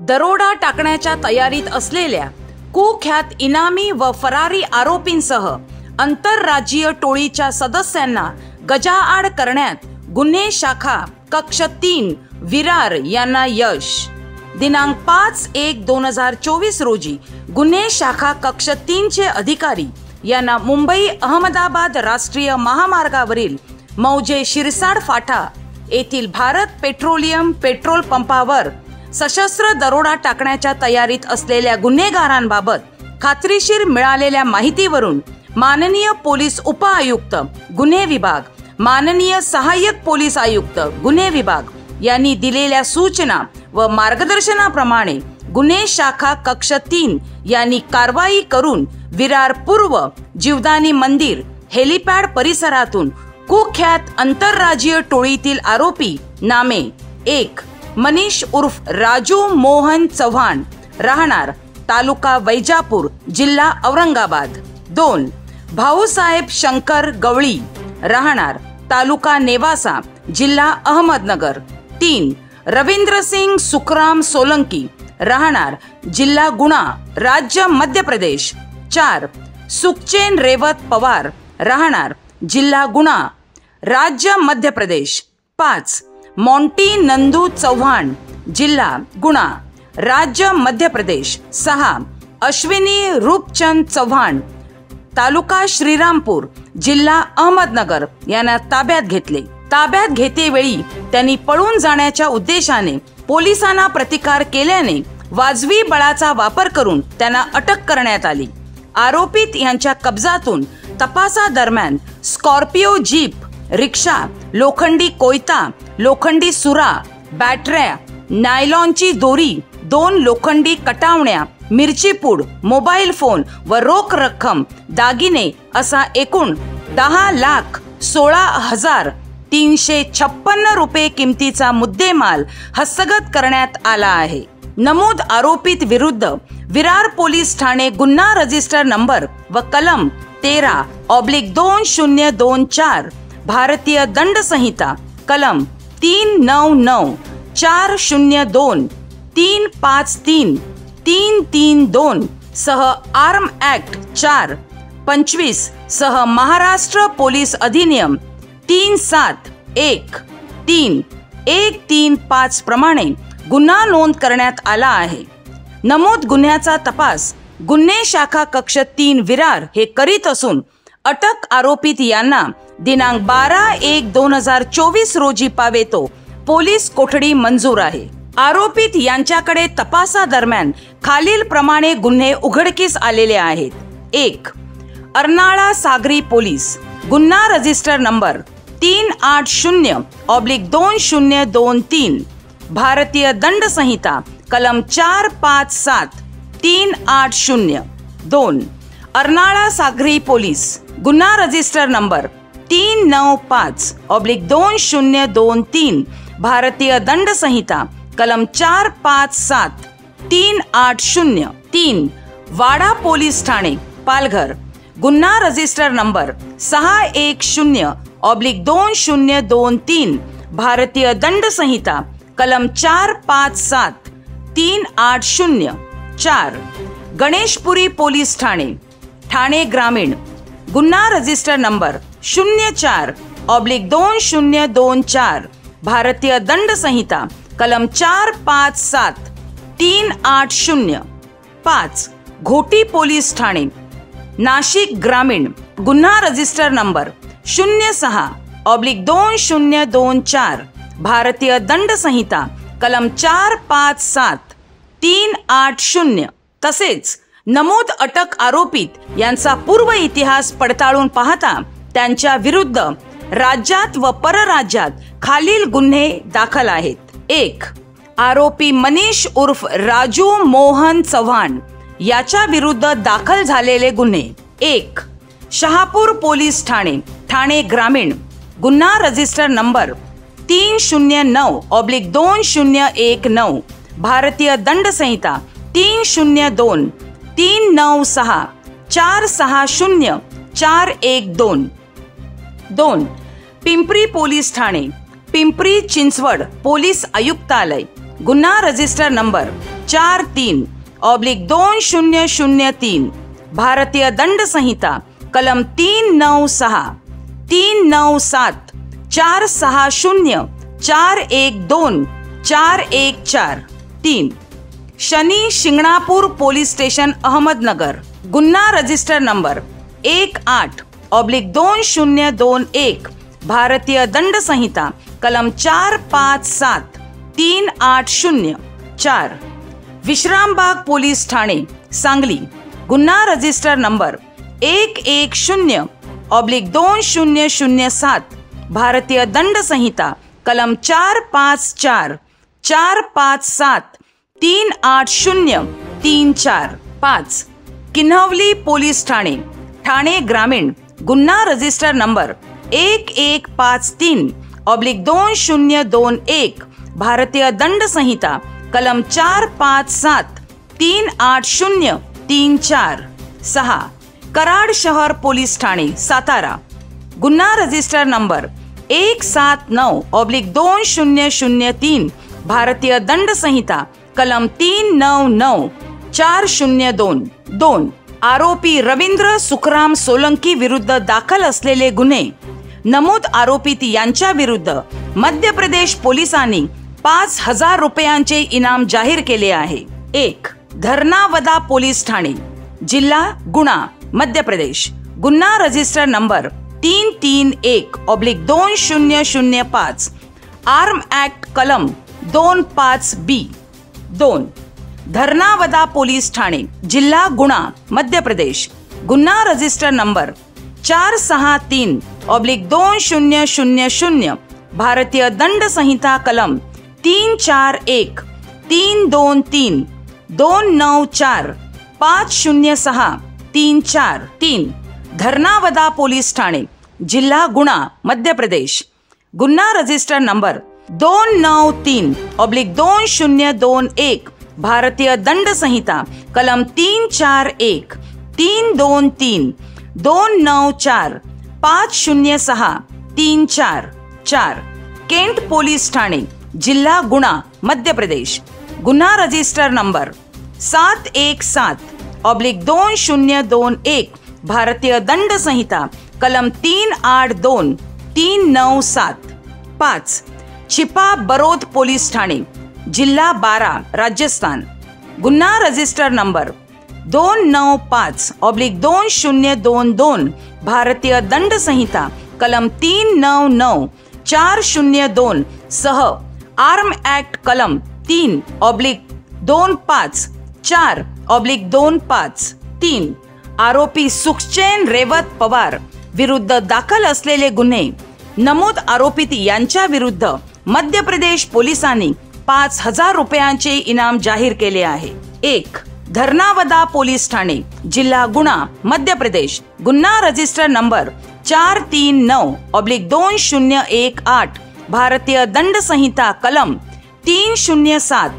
दरोडा टाकण्याच्या तयारीत असलेल्या कुख्यात इनामी व फरारी आरोपींसह आंतरराज्यीय टोळीच्या सदस्यांना गजाआड करण्यात गुन्हे शाखा कक्ष 3 विरार यांना यश। दिनांक 5/1/2024 रोजी गुन्हे शाखा कक्ष 3 चे अधिकारी यांना मुंबई अहमदाबाद राष्ट्रीय महामार्गावरील मौजे शिरसाड फाटा येथील भारत पेट्रोलियम पेट्रोल पंपावर सशस्त्र दरोडा टाकण्याच्या तयारीत असलेल्या गुन्हेगारांबाबत खात्रीशीर मिळालेल्या माहितीवरून माननीय पोलीस उपआयुक्त गुन्हे विभाग, माननीय सहाय्यक पोलीस आयुक्त गुन्हे विभाग यांनी दिलेल्या सूचना व मार्गदर्शनाप्रमाणे गुन्हे शाखा कक्ष 3 यांनी कारवाई करून विरार पूर्व जीवदानी मंदिर हेलिपॅड परिसरातून कुख्यात आंतरराज्यीय टोळीतील आरोपी नामे 1. मनीष उर्फ राजू मोहन चव्हाण राहणार तालुका वैजापूर जिल्हा औरंगाबाद। 2. भाऊसाहेब शंकर गवळी राहणार तालुका नेवासा जिल्हा अहमदनगर। 3. रविंद्रसिंग सुखराम सोलंकी राहणार जिल्हा गुणा राज्य मध्य प्रदेश। 4. सुखचैन रेवत पवार राहणार जिल्हा गुणा राज्य मध्य प्रदेश। 5. मोंटी नंदू चव्हाण जिल्हा गुणा राज्य मध्य प्रदेश। 6. अश्विनी रूपचंद चव्हाण तालुका श्रीरामपूर जिल्हा अहमदनगर यांना ताब्यात घेतले। ताब्यात घेतेवेळी त्यांनी पळून जाण्याच्या उद्देशाने पोलिसांना प्रतिकार केल्याने वाजवी बळाचा वापर करून त्यांना अटक करण्यात आली। आरोपित यांच्या कब्जातून तपासादरम्यान स्कॉर्पिओ जीप, रिक्षा, लोखंडी कोयता, लोखंडी सुरा, बॅटऱ्या, नायलॉनची दोरी, 2 लोखंडी कटावण्या, मिरची पूड, मोबाईल फोन व रोख रक्कम, दागिने असा एकूण 10,16,356 रुपये किमतीचा मुद्देमाल हस्तगत करण्यात आला आहे। नमूद आरोपित विरुद्ध विरार पोलीस ठाणे गुन्हा रजिस्टर नंबर व कलम 13/2024 भारतीय दंड संहिता कलम 399, 402, 353, 332 सह आर्म ऍक्ट 425 सह महाराष्ट्र पोलीस अधिनियम 3713135 प्रमाणे गुन्हा नोंद करण्यात आला आहे। नमूद गुन्ह्याचा तपास गुन्हे शाखा कक्ष 3 विरार हे करीत असून अटक आरोपित यांना दिनांक 12/1/2024 रोजी पावेतो पोलीस कोठडी मंजूर आहे। आरोपित यांच्याकडे तपासादरम्यान खालील प्रमाणे गुन्हे उघडकीस आलेले आहेत। 1. अर्नाळा सागरी पोलीस गुन्हा रजिस्टर नंबर 380/2023 भारतीय दंड संहिता कलम 457 380। 2. अर्नाळा सागरी पोलीस गुन्हा रजिस्टर नंबर 395/2023 भारतीय दंड संहिता कलम 457 380। 3. वाडा पोलीस ठाणे पालघर गुन्हा रजिस्टर नंबर 610/2023 भारतीय दंड संहिता कलम 457 380। 4. गणेशपुरी पोलीस ठाणे ठाणे ग्रामीण गुन्हा रजिस्टर नंबर 04/2024 भारतीय दंड संहिता कलम 457 380। 5. घोटी पोलीस ठाणे नाशिक ग्रामीण गुन्हा रजिस्टर नंबर 06/2024 भारतीय दंड संहिता कलम 457 380। तसेच नमूद अटक आरोपित यांचा पूर्व इतिहास पडताळून पाहता त्यांच्या विरुद्ध राज्यात व परराज्यात खालील गुन्हे दाखल आहेत। 1. आरोपी मनीष उर्फ राजू मोहन चव्हाण याच्या विरुद्ध दाखल झालेले गुन्हे 1. शहापूर पोलीस ठाणे ठाणे ग्रामीण गुन्हा रजिस्टर नंबर 309/2019 भारतीय दंड संहिता 302 396 460 412। 2. पिंपरी पोलीस ठाणे पिंपरी चिंचवड पोलीस आयुक्तालय गुन्हा रजिस्टर नंबर 43/2003, भारतीय दंड संहिता कलम 396, 397, 460, 412, 414, 3. शनी शिंगणापूर पोलीस स्टेशन अहमदनगर, गुन्हा रजिस्टर नंबर 18/2021, भारतीय दंड संहिता कलम 457, 380, 4. विश्रामबाग पोलीस ठाणे सांगली, गुन्हा रजिस्टर नंबर 110/2007, भारतीय दंड संहिता कलम 454, 457, 380, 34, 5. किन्हवली पोलीस ठाणे ठाणे ग्रामीण, गुन्हा रजिस्टर नंबर 1153/2021, भारतीय दंड संहिता कलम 457, 380, 34, 6. कराड शहर पोलीस ठाणे सातारा, गुन्हा रजिस्टर नंबर 179/2003, भारतीय दंड संहिता कलम 399, 402, 2. आरोपी रवींद्र सुखराम सोलंकी विरुद्ध दाखल असलेले गुन्हे. नमूद आरोपित यांच्या विरुद्ध मध्य प्रदेश पोलिसांनी 5,000 रुपयांचे इनाम जाहीर केले आहे. 1. धर्नावदा पोलीस ठाणे जिल्हा गुणा मध्य प्रदेश, गुन्हा रजिस्टर नंबर 331/2005, आर्म ऍक्ट कलम 25B. 2. धर्नावदा पोलीस ठाणे जिल्हा गुणा मध्य प्रदेश, गुन्हा रजिस्टर नंबर 463/2000, भारतीय दंड संहिता कलम 341, 323, 294, 506, 34, 3. धर्नावदा पोलीस ठाणे जिल्हा गुणा मध्य प्रदेश, गुन्हा रजिस्टर नंबर 293/2021, भारतीय दंड संहिता कलम 341, 323, 294, 506, 34, 4. केंट पोलीस ठाणे जिल्हा गुणा मध्य प्रदेश, गुन्हा रजिस्टर नंबर 717/2021, भारतीय दंड संहिता कलम 382, 397, 5. छिपा बरोद पोलीस ठाणे जिल्हा बारा राजस्थान, गुन्हा रजिस्टर नंबर 295/2022, भारतीय दंड संहिता कलम 399, 402 सह आर्म ऍक्ट कलम 3/25, 4/25, 3. आरोपी सुखचैन रेवत पवार विरुद्ध दाखल असलेले गुन्हे. नमूद आरोपित यांच्या विरुद्ध मध्य प्रदेश पोलिसांनी 5,000 रुपयांचे इनाम जाहीर केले आहे. 1. धर्नावदा पोलीस ठाणे जिल्हा गुणा मध्य प्रदेश, गुन्हा रजिस्टर नंबर 439/2018, भारतीय दंड संहिता कलम 307,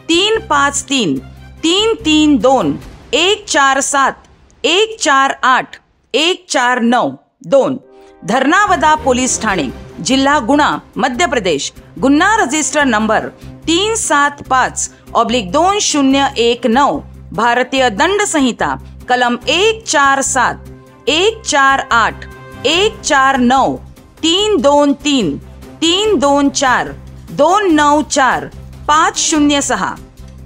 353, 332, 147, 148, 149, 2. धर्नावदा पोलीस ठाणे जिल्हा गुणा मध्य प्रदेश, गुन्हा रजिस्टर नंबर 375/2019, भारतीय दंड संहिता कलम 147, 148, 149, 323, 324, 294, 506,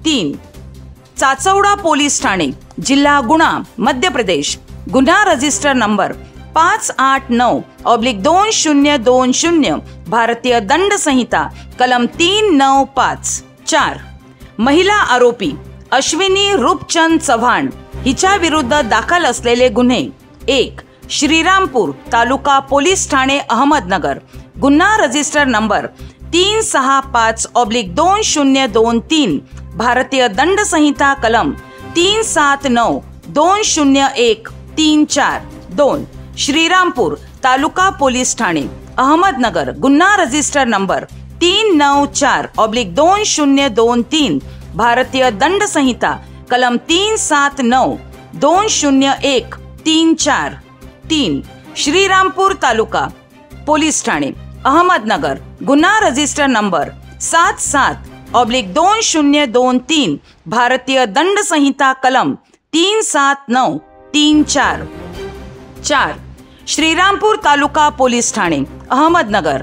3. चाचौडा पोलीस ठाणे जिल्हा गुणा मध्य प्रदेश, गुन्हा रजिस्टर नंबर 589/2020, भारतीय दंड संहिता कलम 395, 4. महिला आरोपी अश्विनी रूपचंद चव्हाण हिच्या विरुद्ध दाखल असलेले गुन्हे. 1. श्रीरामपूर तालुका पोलीस ठाणे अहमदनगर, गुन्हा रजिस्टर नंबर 365/2023, भारतीय दंड संहिता कलम 379, 201, 34, 2. श्रीरामपूर तालुका पोलीस ठाणे अहमदनगर, गुन्हा रजिस्टर नंबर 394/2023, भारतीय दंड संहिता कलम 379, 201, 34, 3. श्रीरामपूर तालुका पोलीस ठाणे अहमदनगर, गुन्हा रजिस्टर नंबर 2023 भारतीय दंड संहिता कलम 37934. 4. श्रीरामपूर तालुका पोलीस ठाणे अहमदनगर,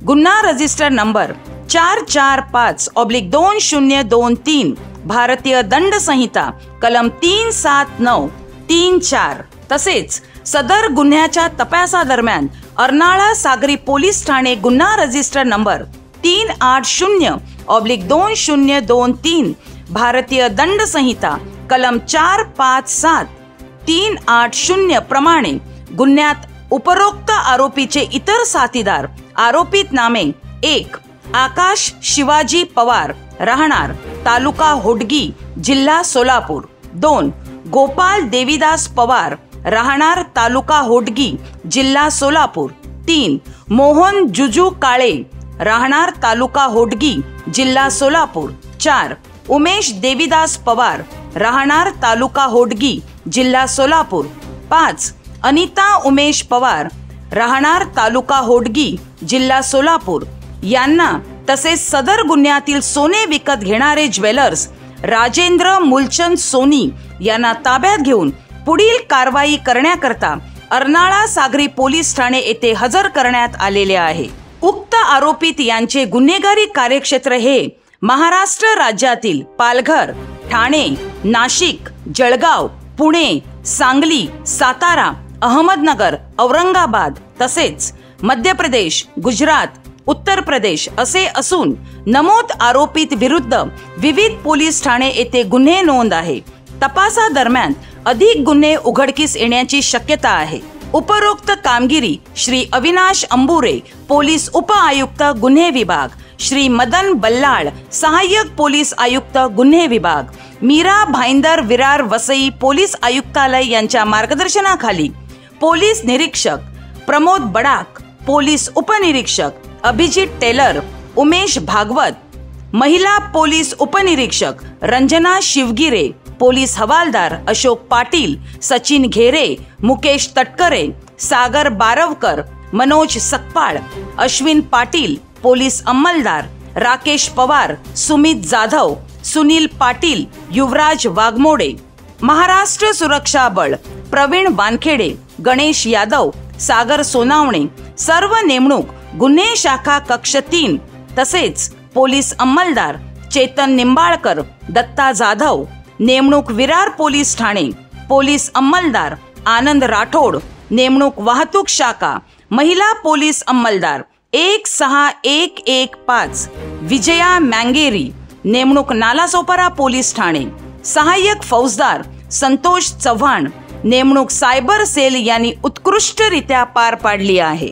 गुन्हा रजिस्टर नंबर 445/2023 भारतीय दंड संहिता कलम 37934. तसेच सदर गुन्ह्याच्या तपासादरम्यान अर्नाळा सागरी पोलीस ठाणे गुन्हा रजिस्टर नंबर 380/2023 भारतीय दंड संहिता कलम 457-380 प्रमाणे गुन्ह्यात उपरोक्त आरोपीचे इतर साथीदार आरोपित नामे: 1. आकाश शिवाजी पवार, राहणार तालुका होडगी, जिल्हा सोलापूर. 2. गोपाल देवीदास पवार, राहणार तालुका होडगी, जिल्हा सोलापूर. 3. मोहन जुजू काळे, राहणार तालुका होडगी, जिल्हा सोलापूर. 4. उमेश देवीदास पवार, राहणार तालुका होडगी, जिल्हा सोलापूर. 5. अनिता उमेश पवार, राहणार तालुका होडगी, जिल्हा सोलापूर यांना तसेच सदर गुन्ह्यातील सोने विकत घेणारे ज्वेलर्स राजेंद्र मूलचंद सोनी यांना ताब्यात घेऊन पुढील कारवाई करण्याकरता अर्नाळा सागरी पोलीस ठाणे येथे हजर करण्यात आलेले आहे. उक्त आरोपित यांचे गुन्हेगारी कार्यक्षेत्र हे महाराष्ट्र राज्यातील पालघर, ठाणे, नाशिक, जळगाव, पुणे, सांगली, सातारा, अहमदनगर, औरंगाबाद तसेच मध्य प्रदेश, गुजरात, उत्तर प्रदेश असे असून नमूद आरोपित विरुद्ध विविध पोलीस ठाणे येथे गुन्हे नोंद आहे. तपासादरम्यान अधिक गुन्हे उघडकीस येण्याची शक्यता आहे. उपरोक्त कामगिरी श्री अविनाश अंबुरे, पोलीस उप आयुक्त गुन्हे विभाग, श्री मदन बल्लाळ, सहाय्यक पोलीस आयुक्त गुन्हे विभाग, मीरा भाईंदर विरार वसई पोलीस आयुक्तालय यांच्या मार्गदर्शनाखाली पोलीस निरीक्षक प्रमोद बडाक, पोलीस उपनिरीक्षक अभिजित टेलर, उमेश भागवत, महिला पोलीस उपनिरीक्षक रंजना शिवगिरे, पोलीस हवालदार अशोक पाटील, सचिन घेरे, मुकेश तटकरे, सागर बारवकर, मनोज सकपाळ, अश्विन पाटील, पोलीस अंमलदार राकेश पवार, सुमित जाधव, सुनील पाटील, युवराज वाघमोडे, महाराष्ट्र सुरक्षा बळ प्रवीण वानखेडे, गणेश यादव, सागर सोनावणे सर्व नेमणूक गुन्हे शाखा कक्ष 3 तसेच पोलीस अंमलदार चेतन निंबाळकर, दत्ता जाधव, नेमणूक विरार पोलीस ठाणे, पोलीस अंमलदार आनंद राठोड, नेमणूक वाहतूक शाखा महिला पोलीस अंमलदार 16115 विजया मँगेरी, नेमणूक नालासोपारा पोलीस ठाणे, सहाय्यक फौजदार संतोष चव्हाण, नेमणूक सायबर सेल यांनी उत्कृष्टरित्या पार पाडली आहे.